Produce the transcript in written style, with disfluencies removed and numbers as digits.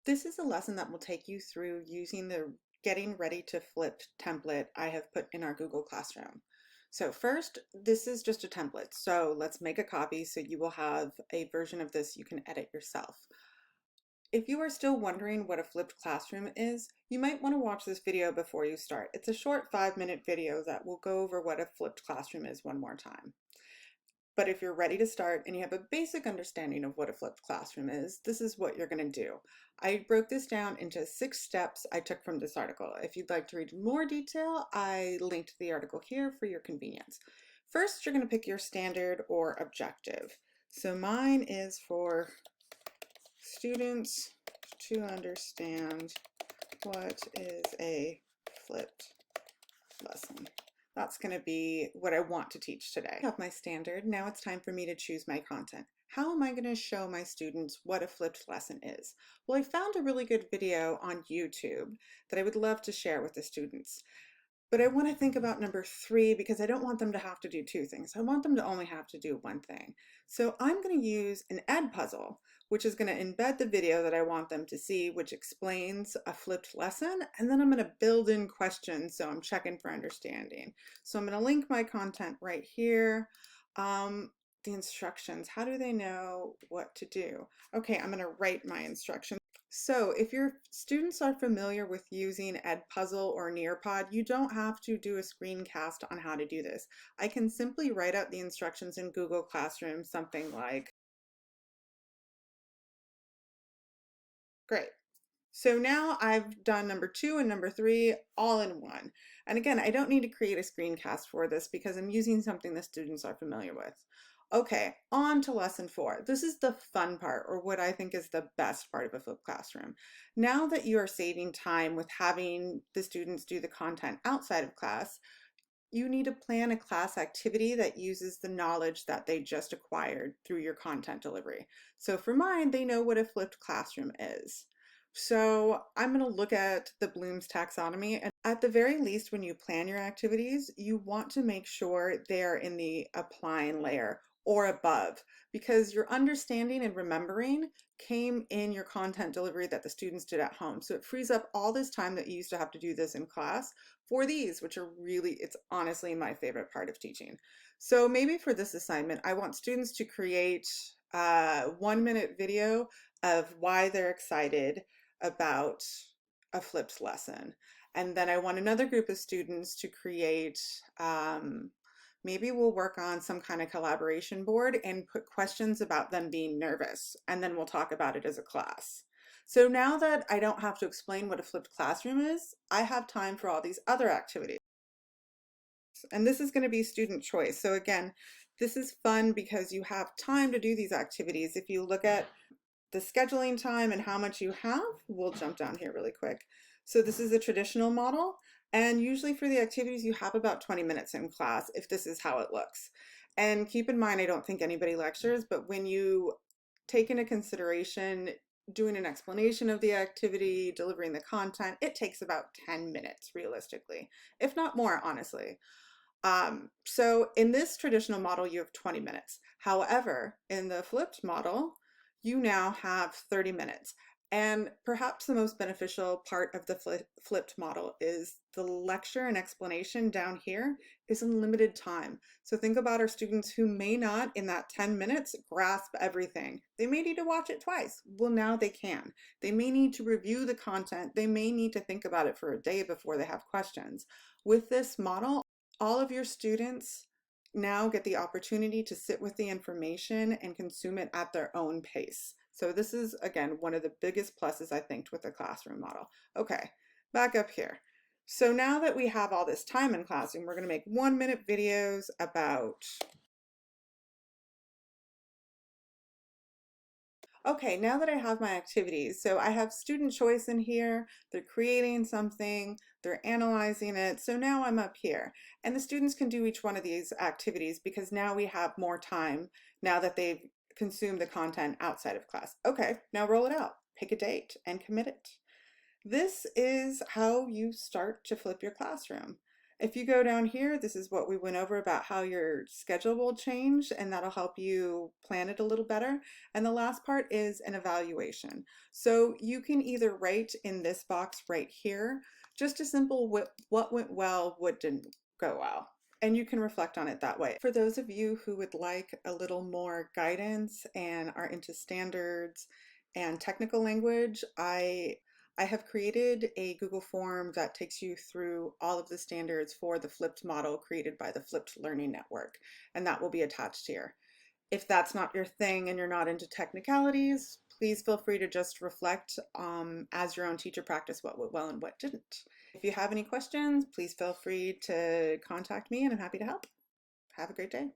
This is a lesson that will take you through using the Getting Ready to Flip template I have put in our Google Classroom. So first, this is just a template. So let's make a copy so you will have a version of this you can edit yourself. If you are still wondering what a flipped classroom is, you might want to watch this video before you start. It's a short 5-minute video that will go over what a flipped classroom is one more time. But if you're ready to start and you have a basic understanding of what a flipped classroom is, this is what you're going to do. I broke this down into 6 steps I took from this article. If you'd like to read more detail, I linked the article here for your convenience. First, you're going to pick your standard or objective. So mine is for students to understand what is a flipped lesson. That's going to be what I want to teach today. I have my standard. Now it's time for me to choose my content. How am I going to show my students what a flipped lesson is? Well, I found a really good video on YouTube that I would love to share with the students. But I want to think about number 3 because I don't want them to have to do 2 things. I want them to only have to do 1 thing. So I'm going to use an ed puzzle, which is going to embed the video that I want them to see, which explains a flipped lesson. And then I'm going to build in questions, so I'm checking for understanding. So I'm going to link my content right here. The instructions, how do they know what to do? Okay, I'm going to write my instructions. So if your students are familiar with using Edpuzzle or Nearpod, you don't have to do a screencast on how to do this. I can simply write out the instructions in Google Classroom, something like, great. So now I've done number 2 and number 3 all in one. And again, I don't need to create a screencast for this because I'm using something the students are familiar with. Okay, on to lesson 4. This is the fun part, or what I think is the best part of a flipped classroom. Now that you are saving time with having the students do the content outside of class, you need to plan a class activity that uses the knowledge that they just acquired through your content delivery. So for mine, they know what a flipped classroom is. So I'm going to look at the Bloom's taxonomy, and at the very least, when you plan your activities, you want to make sure they're in the applying layer or above, because your understanding and remembering came in your content delivery that the students did at home. So it frees up all this time that you used to have to do this in class for these, which are really, it's honestly my favorite part of teaching. So maybe for this assignment, I want students to create a 1-minute video of why they're excited about a flipped lesson. And then I want another group of students to create, maybe we'll work on some kind of collaboration board and put questions about them being nervous, and then we'll talk about it as a class. So now that I don't have to explain what a flipped classroom is, I have time for all these other activities. And this is going to be student choice. So again, this is fun because you have time to do these activities. If you look at the scheduling time and how much you have, we'll jump down here really quick. So this is a traditional model, and usually for the activities you have about 20 minutes in class if this is how it looks. And keep in mind, I don't think anybody lectures, but when you take into consideration doing an explanation of the activity, delivering the content, it takes about 10 minutes realistically, if not more, honestly. So in this traditional model, you have 20 minutes. However, in the flipped model, you now have 30 minutes. And perhaps the most beneficial part of the flipped model is the lecture and explanation down here is unlimited time. So think about our students who may not, in that 10 minutes, grasp everything. They may need to watch it twice. Well, now they can. They may need to review the content. They may need to think about it for a day before they have questions. With this model, all of your students now get the opportunity to sit with the information and consume it at their own pace. So this is, again, one of the biggest pluses, I think, with the classroom model. Okay, back up here. So now that we have all this time in classroom, we're going to make 1-minute videos about, okay, now that I have my activities, so I have student choice in here, they're creating something, they're analyzing it, so now I'm up here. And the students can do each one of these activities because now we have more time now that they've consumed the content outside of class. Okay, now roll it out, pick a date and commit it. This is how you start to flip your classroom. If you go down here, this is what we went over about how your schedule will change, and that'll help you plan it a little better. And the last part is an evaluation. So you can either write in this box right here, just a simple what went well, what didn't go well. And you can reflect on it that way. For those of you who would like a little more guidance and are into standards and technical language, I have created a Google form that takes you through all of the standards for the flipped model created by the Flipped Learning Network, and that will be attached here. If that's not your thing and you're not into technicalities, please feel free to just reflect as your own teacher practice what went well and what didn't. If you have any questions, please feel free to contact me and I'm happy to help. Have a great day.